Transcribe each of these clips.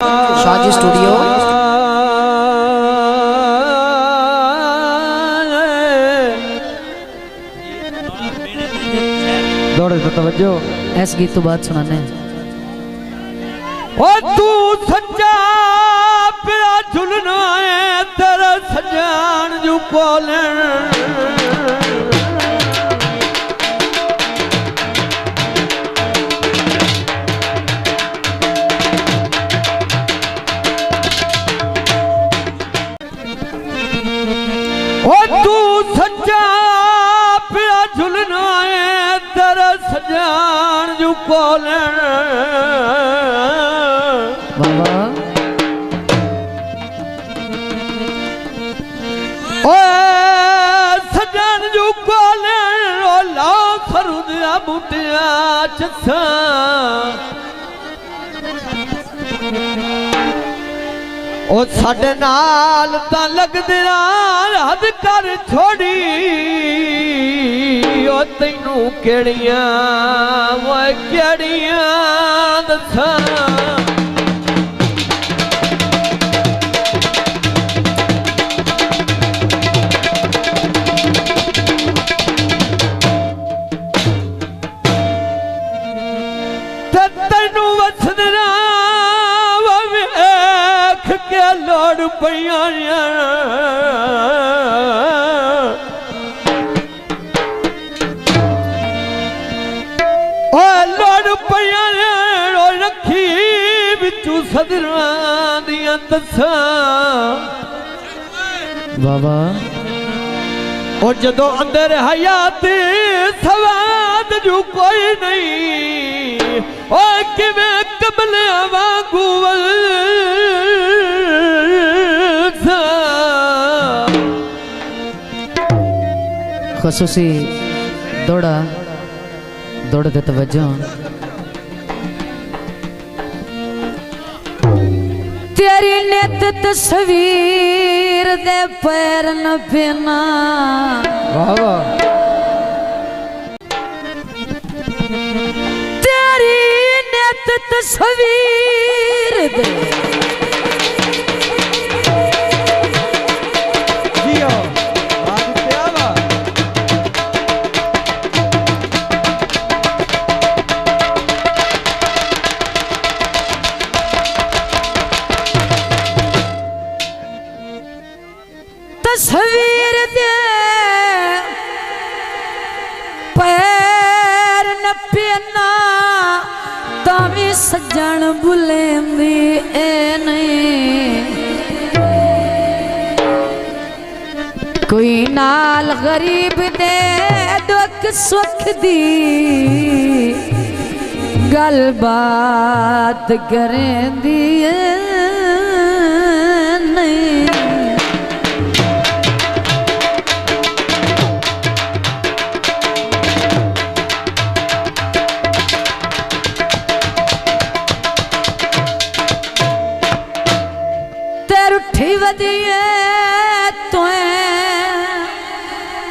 Shaji studio दौड़े तो तवज्जो ऐस गीत तो बात सुनाने ओ तू सच्चा पिया झुलना है तेरा सजान जो कोलन ओ तू सच्चा पिया झुलना है तेरा सजान जो कोलन सजन जो कोले ला फरुदिया बूटिया चसा ओ साडे नाल तां लगदे हद कर छोड़ी ओ तैनू केड़ियां वो केड़ियां दसां लोड़ पिया लोड़ पिया रखी बिचू सदरा दिया दसा बाबा और जदों अंदर हयात सवाद जो कोई नहीं और किवें कबले वांगू खसूसी दौड़ा दौड़ते तवज्जो तेरी नेत तस्वीर दे पैर न बिना तेरी नेत तस्वीर दे तस्वीर दे पैर न पीना तावी सजन बुलेंदी ए नहीं कोई नाल गरीब दे दुख सुख दी गल बात करेंदी नहीं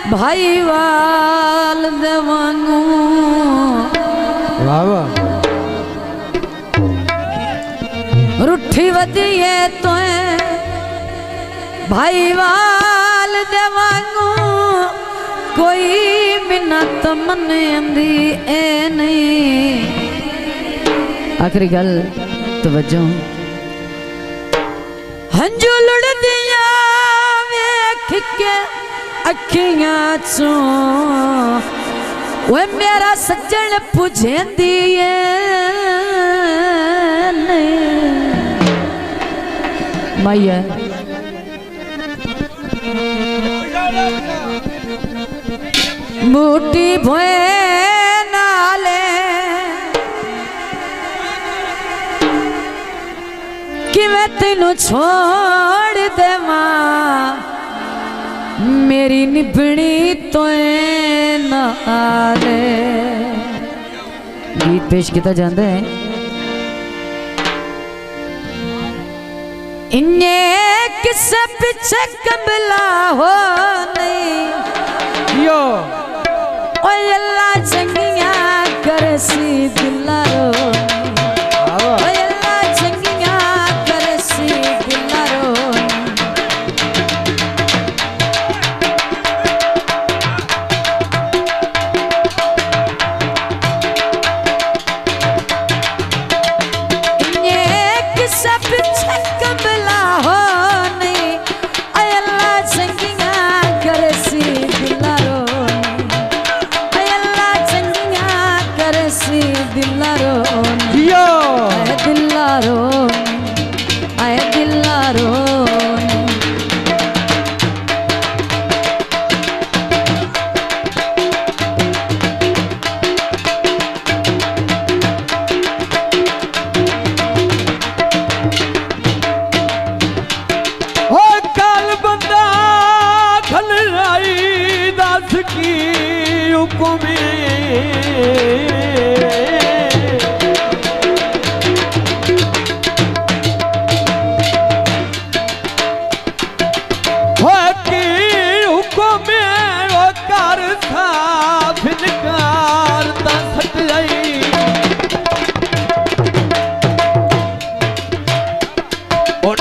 भाई वाल देवांगू रुठी वदिए तो भाई वाल देवांगू कोई मिन्नत मनेंदी ए नहीं आखिरी गल तवज्जो हंजू लुड़ दिया वेख के अखियां चो वो मेरा सज्जन पुछेंदी माइया बूटी भोए नाले कि मैं तेनू छोड़ देवा मेरी निभड़ी तो नाले गीत पेश किया जाता है इन्हें किसे पीछे कबला हो नहीं यो ओ अल्लाह चंगिया कर सी दिलारो ओ अल्लाह चंगिया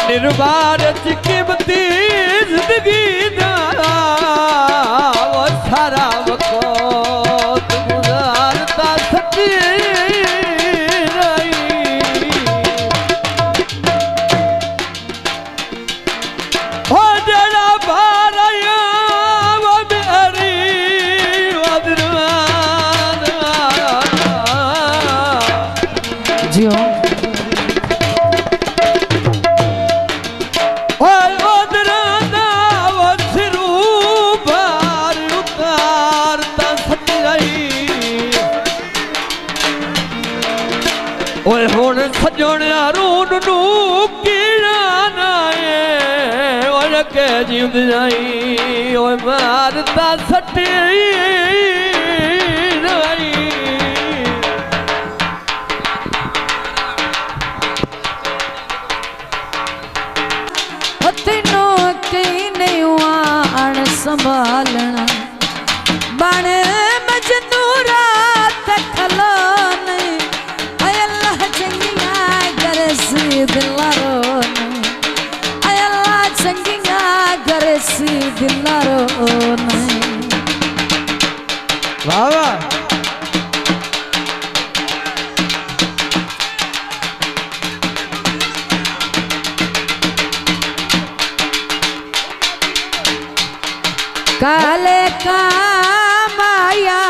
निर्वार कीमती जिंदगी दा वो सारा वक़्त गुज़ारता सच्ची रही हो जड़ा बार आया वो मेरी जियो ओए हुण सजणिया रून नू कीड़ा ना है ओए के जींद जाई ओए मारता सटी रही तेनों कहीं नहीं हुआ अण संभालना बण मजनू रात खलो नहीं दिलारो अल्लाह चंगिया करे सी दिलारो नहीं वाह वाह काले का माया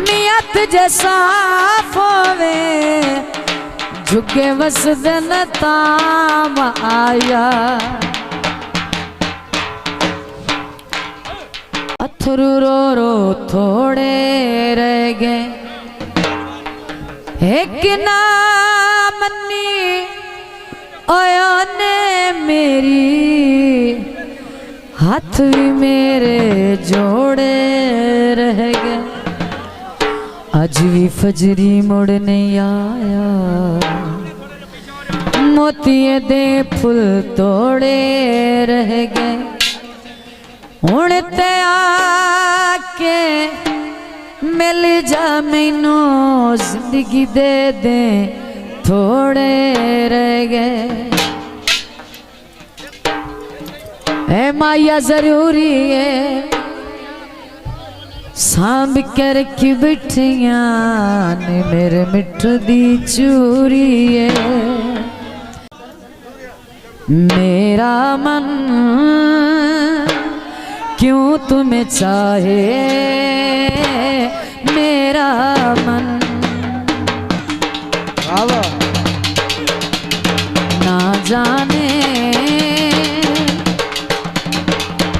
नियत जैसा फोवे झुके बस दिन ताम आया अथरू रो रो थोड़े रह गए एक ना मन्नी ओया ने मेरी हाथ भी मेरे जोड़े रह गए आज भी फजरी मुड़ नहीं आया मोतिये दे फुल तोड़े रह गए हुण ते आके मिल जा मैनू जिंदगी दे दे थोड़े रह गए ए माया जरूरी है सांभ के रखी बिठिया ने मेरे मिठ दी चूरी है मेरा मन क्यों तुम्हें चाहे मेरा मन ना जाने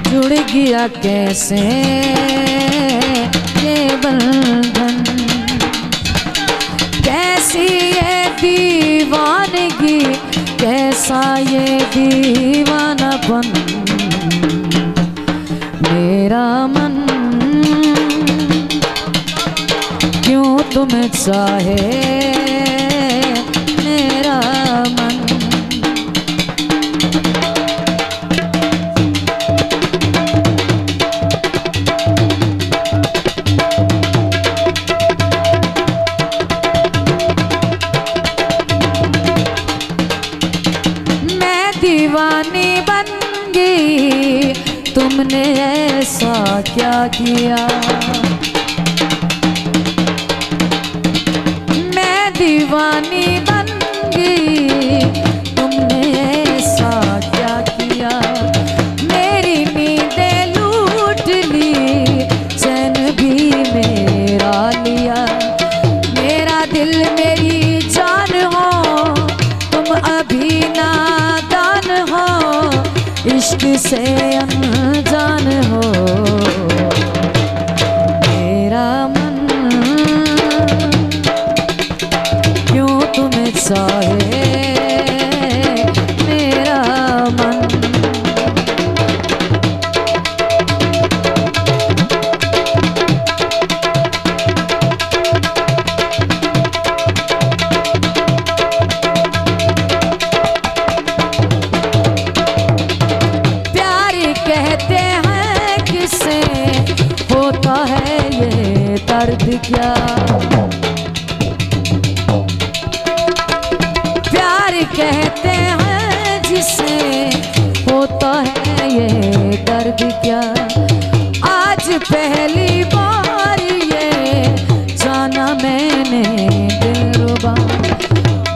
जुड़ गया कैसे ये बंधन कैसी ये दीवानगी कैसा ये दीवानापन मेरा मन क्यों तुम्हें चाहे मेरा मन दीवानी बन गई तुमने ऐसा क्या किया मैं दीवानी बन गई तुमने ऐसा क्या किया मेरी नींदें लूट ली चैन भी मेरा लिया मेरा दिल मेरी जान हो तुम अभी ना इश्क से अनजान हो मेरा मन क्यों तुम्हें चाहे मेरा मन क्या प्यार कहते हैं जिसे होता है ये दर्द क्या आज पहली बार ये जाना मैंने दिलरुबा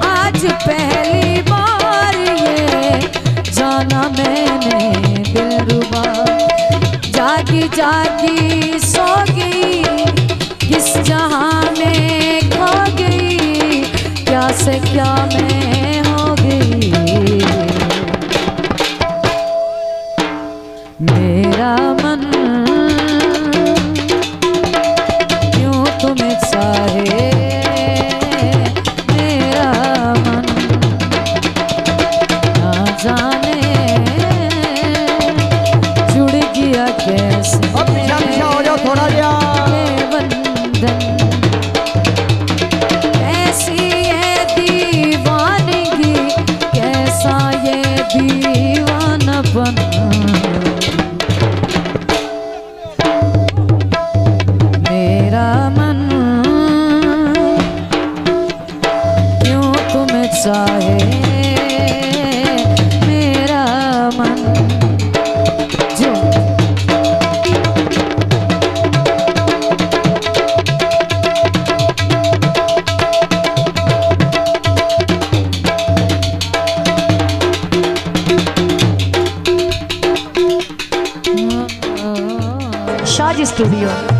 आज पहली बार ये जाना मैंने दिलरुबा जागी जागी सो गई किस जहां में खो गई क्या से क्या मैं हो गई मेरा मन क्यों तुम्हें चाहे मेरा मन ना जाने जुड़ गया कैसे अब पीछा हो जाओ थोड़ा जा ये बंधन कैसी ये दीवानगी कैसा ये दीवानापन मेरा मन क्यों तुम्हें चाहे मेरा मन जो शाजी स्टूडियो।